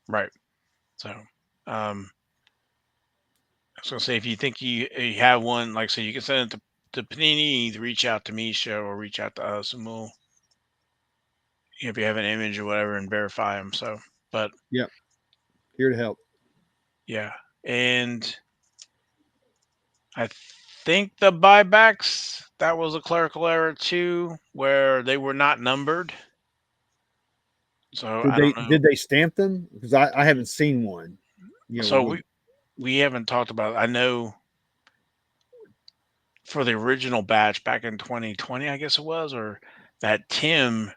Right. So, I was gonna say if you think you have one, like say you can send it to Panini, either reach out to Misha or reach out to us, and we'll if you have an image or whatever and verify them. So, but Yep, here to help. yeah, and I think the buybacks that was a clerical error too, where they were not numbered. So Did I don't know. they stamp them? Because I haven't seen one. You know, So with, we haven't talked about it. I know for the original batch back in 2020, I guess it was, or that Tim,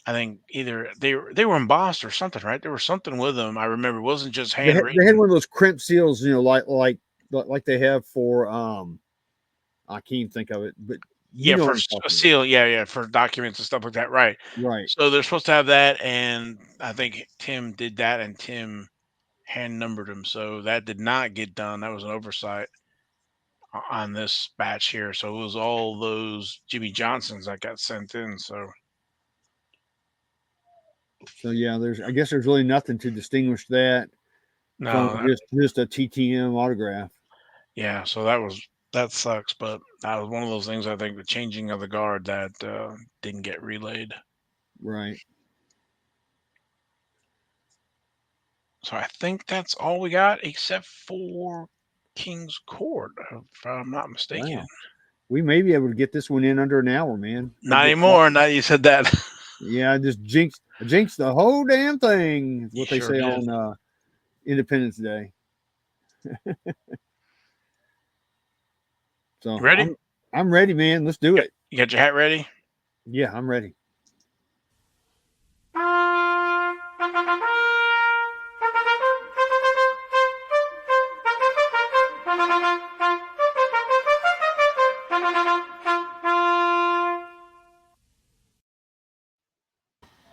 I think either they were embossed or something, right? There was something with them. I remember it wasn't just they had handwritten. one of those crimp seals, you know, like they have for I can't even think of it, but you Yeah, know for what I'm a talking about. seal. Yeah, yeah, for documents and stuff like that. Right. Right. So they're supposed to have that, and I think Tim did that, and Tim hand numbered them. So that did not get done. That was an oversight on this batch here. So it was all those Jimmy Johnsons that got sent in. So So yeah, I guess there's really nothing to distinguish that from no, just a TTM autograph. yeah. So that sucks, but that was one of those things. I think the changing of the guard that didn't get relayed. Right. So I think that's all we got, except for King's Court, if I'm not mistaken. Wow. We may be able to get this one in under an hour, man. Not anymore. Now you said that. Yeah, I just jinxed the whole damn thing. Is You what they sure say did. on Independence Day. You So ready? I'm ready, man. Let's do it. You got your hat ready? Yeah, I'm ready.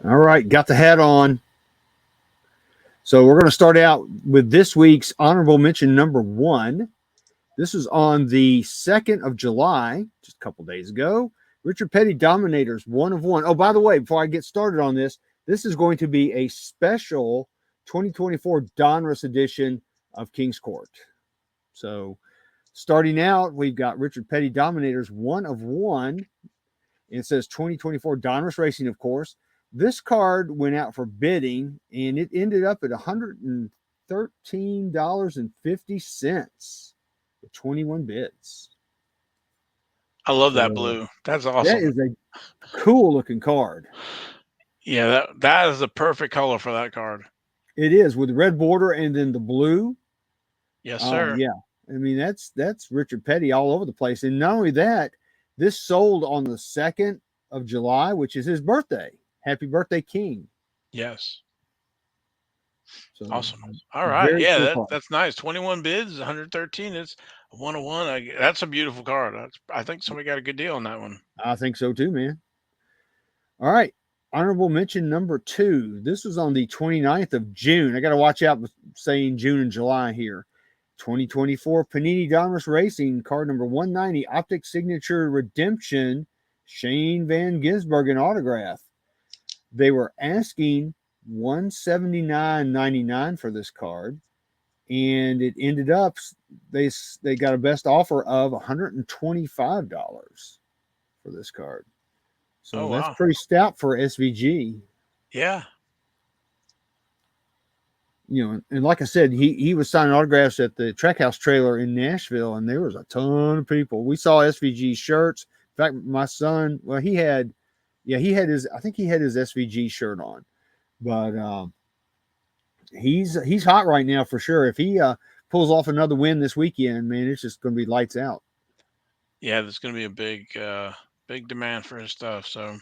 All right, got the hat on. So we're going to start out with this week's honorable mention number 1. This is on the 2nd of July, just a couple days ago. Richard Petty Dominators, 1 of 1. Oh, by the way, before I get started on this is going to be a special 2024 Donruss edition of King's Court. So starting out, we've got Richard Petty Dominators, 1 of 1. It says 2024 Donruss Racing, of course. This card went out for bidding, and it ended up at $113.50 with 21 bids. I love that So blue. That's that awesome. is a cool looking card. Yeah, that is the perfect color for that card. It is, with the red border and then the blue. Yes, sir. Yeah. I mean, that's Richard Petty all over the place. And not only that, this sold on the 2nd of July, which is his birthday. Happy birthday, King. Yes. So Awesome. All right. very Yeah, cool card. that's nice. 21 bids, 113. It's a 101. That's a beautiful card. I think somebody got a good deal on that one. I think so too, man. All right. Honorable mention number 2. This was on the 29th of June. I got to watch out with saying June and July here. 2024 Panini Donruss Racing, card number 190, Optic Signature Redemption, Shane Van Gisbergen autograph. They were asking $179.99 for this card, and it ended up they got a best offer of $125 for this card. So Oh, that's wow. pretty stout for SVG. Yeah. You know, and like I said, he was signing autographs at the Trackhouse trailer in Nashville, and there was a ton of people. We saw SVG shirts. In fact, my son, well, he had his SVG shirt on, but he's hot right now for sure. If he pulls off another win this weekend, man, it's just going to be lights out. Yeah, there's going to be a big demand for his stuff. So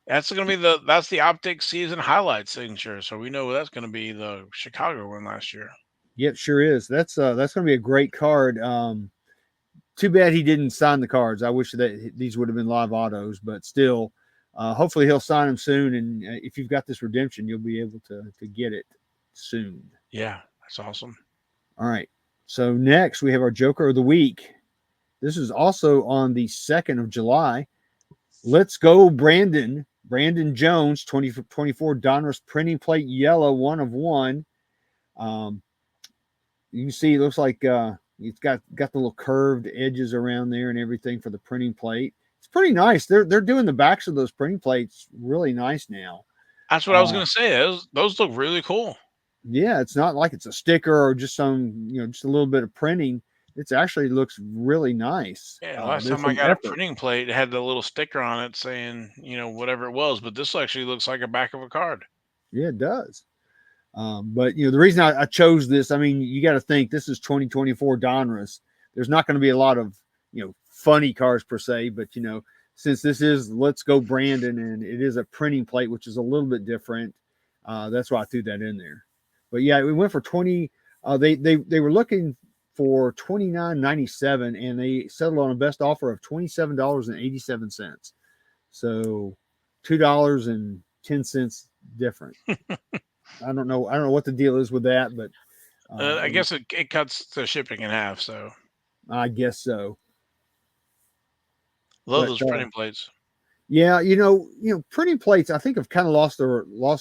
that's going to be that's the Optic season highlight signature. So we know that's going to be the Chicago one last year. Yep, sure is. That's going to be a great card. Too bad he didn't sign the cards. I wish that these would have been live autos, but still, hopefully he'll sign them soon. And if you've got this redemption, you'll be able to get it soon. Yeah, that's awesome. All right. So next we have our Joker of the Week. This is also on the 2nd of July. Let's go, Brandon. Brandon Jones, 2024 Donruss printing plate yellow, 1 of 1. You can see it looks like it's got the little curved edges around there and everything for the printing plate. It's pretty nice. They're doing the backs of those printing plates really nice now. That's what I was gonna say. Those look really cool. Yeah, it's not like it's a sticker or just some, just a little bit of printing. It's actually looks really nice. Yeah, last There's time I some got a effort. printing plate, it had the little sticker on it saying, whatever it was, but this actually looks like a back of a card. Yeah, it does. But the reason I chose this, I mean, you got to think this is 2024 Donruss. There's not going to be a lot of funny cars per se, but since this is Let's Go Brandon and it is a printing plate, which is a little bit different, that's why I threw that in there. But yeah, we went for 20. They were looking for $29.97 and they settled on a best offer of $27.87. So $2.10 different. I don't know what the deal is with that, but I guess it cuts the shipping in half. So I guess so. love But those printing plates. yeah, printing plates I think have kind of lost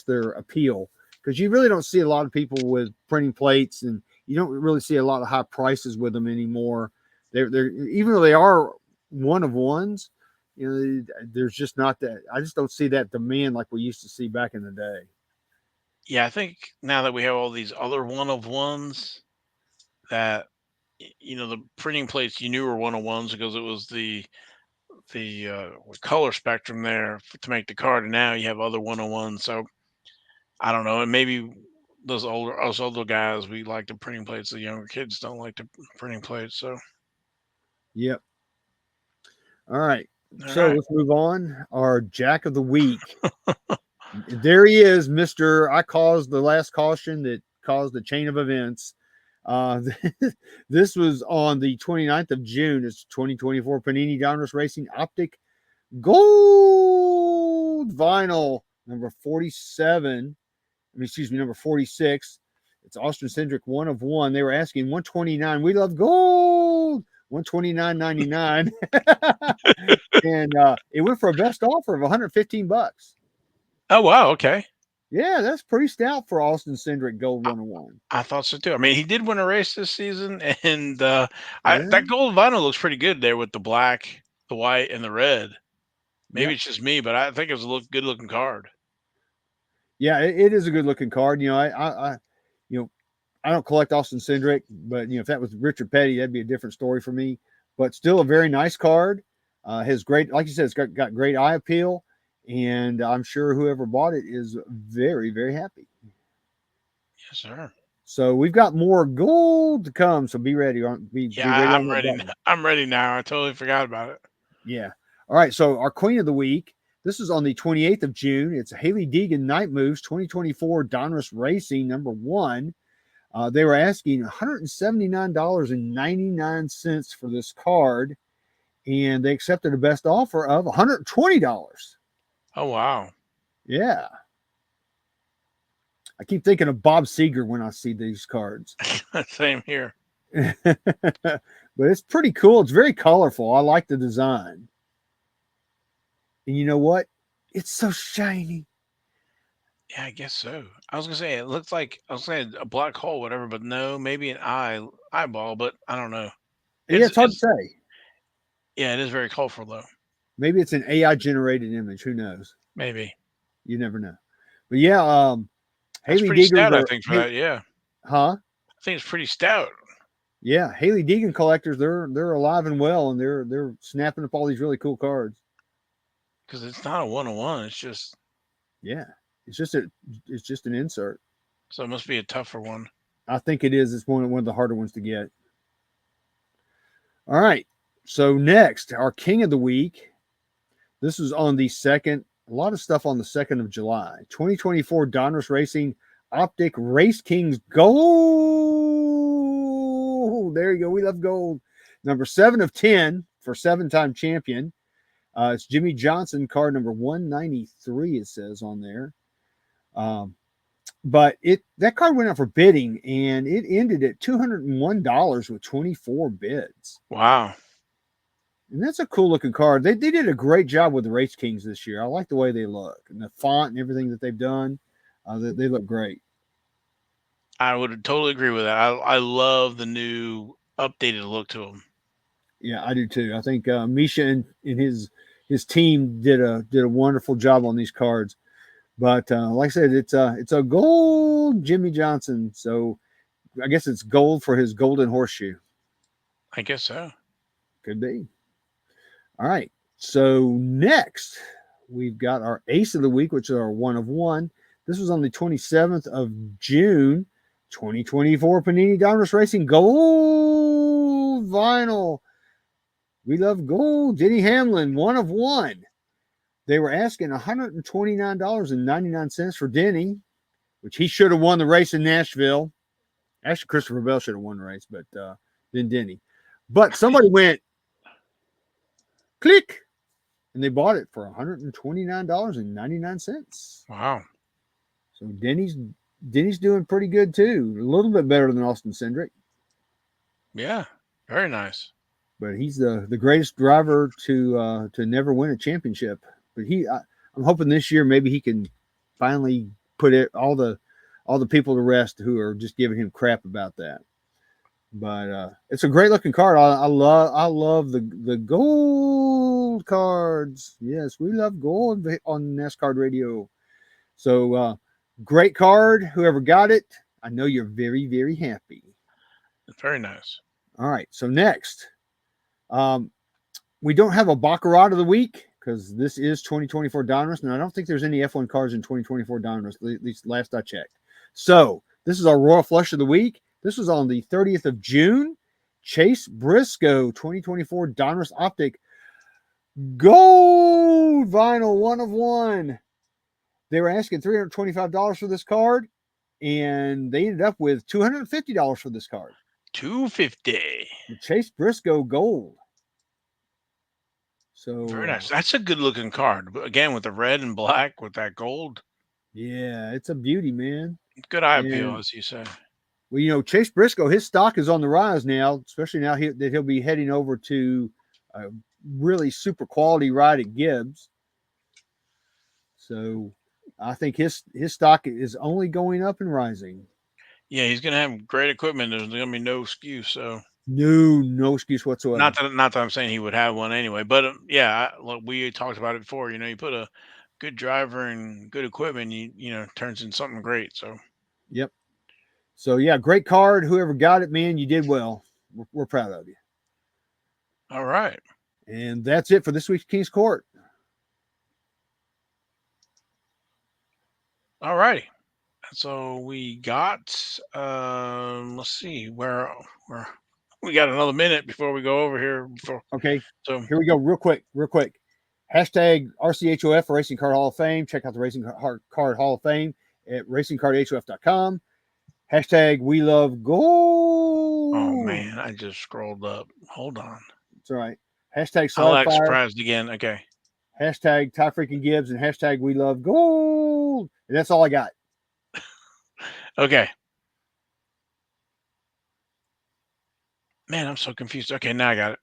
their appeal because you really don't see a lot of people with printing plates, and you don't really see a lot of high prices with them anymore. They're even though they are 1 of 1s, there's just not that. I just don't see that demand like we used to see back in the day. Yeah, I think now that we have all these other 1 of 1s, that the printing plates you knew were 1 of 1s because it was the color spectrum there to make the card, and now you have other 1 of 1s. So I don't know, and maybe us older guys, we like the printing plates. The younger kids don't like the printing plates. So Yep. All right. all So right, let's move on. Our Jack of the Week. There he is, Mr. I caused the last caution that caused the chain of events. This was on the 29th of June. It's 2024 Panini Donruss Racing Optic Gold Vinyl number 47. Number 46. It's Austrian Centric 1 of 1. They were asking 129. We love gold. 129.99. And it went for a best offer of $115. oh wow, okay. Yeah, that's pretty stout for Austin Cindric Gold 101. I thought so too. I mean, he did win a race this season, and Yeah, that gold vinyl looks pretty good there with the black, the white, and the red. Maybe yep. it's just me, but I think it was a good looking card. Yeah, it is a good looking card. I don't collect Austin Cindric, but if that was Richard Petty, that'd be a different story for me. But still a very nice card. Has great, like you said, it's got great eye appeal, and I'm sure whoever bought it is very, very happy. Yes, sir. So we've got more gold to come. So be ready. Be Yeah, ready on I'm that ready. button. I'm ready now. I totally forgot about it. Yeah. All right. So our Queen of the Week. This is on the 28th of June. It's Haley Deegan Night Moves 2024 Donruss Racing number 1. They were asking $179.99 for this card, and they accepted a best offer of $120. Oh wow. Yeah. I keep thinking of Bob Seger when I see these cards. Same here. But it's pretty cool. It's very colorful. I like the design. And you know what? It's so shiny. Yeah, I guess so. I was gonna say it looks like I was saying a black hole, whatever, but no, maybe an eyeball, but I don't know. Yeah, It's it's hard to it's say. yeah, it is very colorful though. Maybe it's an AI generated image. Who knows? Maybe You never know. But yeah, that's Haley pretty Deeger's stout. I are, think for that. Yeah, huh? I think it's pretty stout Yeah, Haley Deegan collectors, they're alive and well, and they're snapping up all these really cool cards. because it's not a 101. It's just Yeah, it's just an insert. so it must be a tougher one. I think it is. It's one of the harder ones to get. All right. So next, our King of the Week. This is on the 2nd. A lot of stuff on the 2nd of July. 2024 Donruss Racing Optic Race Kings Gold. There you go. We love gold. Number 7 of 10 for 7-time champion. It's Jimmy Johnson, card number 193, it says on there. But that card went out for bidding, and it ended at $201 with 24 bids. Wow. And that's a cool looking card. They did a great job with the Race Kings this year. I like the way they look and the font and everything that they've done. They look great. I would totally agree with that. I love the new updated look to them. Yeah, I do too. I think Misha and his team did a wonderful job on these cards. But like I said, it's a gold Jimmy Johnson. So I guess it's gold for his golden horseshoe. I guess so. Could be. All right. So next we've got our ace of the week, which is our one of one. This was on the 27th of June, 2024 Panini Donruss Racing Gold Vinyl. We love gold. Denny Hamlin, one of one. They were asking $129.99 for Denny, which he should have won the race in Nashville. Actually, Christopher Bell should have won the race, but then Denny. But somebody went click, and they bought it for $129.99. Wow. So Denny's doing pretty good too. A little bit better than Austin Cindric. Yeah, very nice. But he's the greatest driver to never win a championship. But I'm hoping this year maybe he can finally put all the people to rest who are just giving him crap about that. But it's a great looking card. I love the gold cards. Yes, we love gold on NasCardRadio. So great card. Whoever got it, I know you're very, very happy. Very nice. All right. So next, we don't have a Baccarat of the week because this is 2024 Donruss, and I don't think there's any F1 cars in 2024 Donruss, at least last I checked. So this is our Royal Flush of the week. This was on the 30th of June. Chase Briscoe 2024 Donruss Optic Gold Vinyl, one of one. They were asking $325 for this card, and they ended up with $250 for this card. $250. Chase Briscoe Gold. So very nice. That's a good looking card. Again, with the red and black with that gold. Yeah, it's a beauty, man. Good eye appeal, as you say. Well, Chase Briscoe, his stock is on the rise now, especially now that he'll be heading over to a really super quality ride at Gibbs. So I think his stock is only going up and rising. Yeah, he's going to have great equipment. There's going to be no excuse. So no excuse whatsoever. Not that I'm saying he would have one anyway, but look, we talked about it before. You put a good driver and good equipment, turns into something great. So yep. So yeah, great card. Whoever got it, man, you did well. We're proud of you. All right. And that's it for this week's King's Court. All righty. So we got let's see where we got another minute before we go over here. Okay. So here we go. Real quick. Hashtag RCHOF for Racing Card Hall of Fame. Check out the Racing Card Hall of Fame at racingcardhof.com. Hashtag we love gold. Oh man, I just scrolled up. Hold on. That's all right. Hashtag Alex surprised again. Okay. Hashtag Ty freaking Gibbs and hashtag we love gold. And that's all I got. Okay. Man, I'm so confused. Okay, now I got it.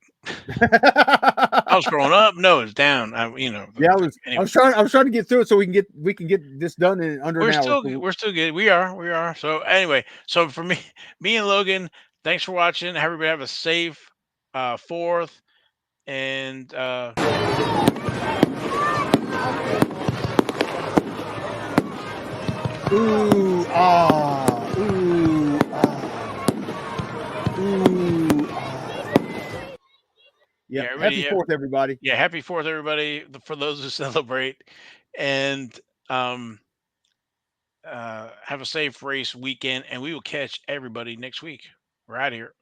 I was scrolling up. No, it's down. Yeah, I was trying to get through it so we can get this done in under an hour. We're still good. We are. So anyway, so for me and Logan, thanks for watching. Everybody have a safe 4th and ooh, ah, ooh, ah, ooh, ah. Yeah, happy 4th, everybody. Yeah, happy 4th, everybody, for those who celebrate. And have a safe race weekend, and we will catch everybody next week. We're out of here.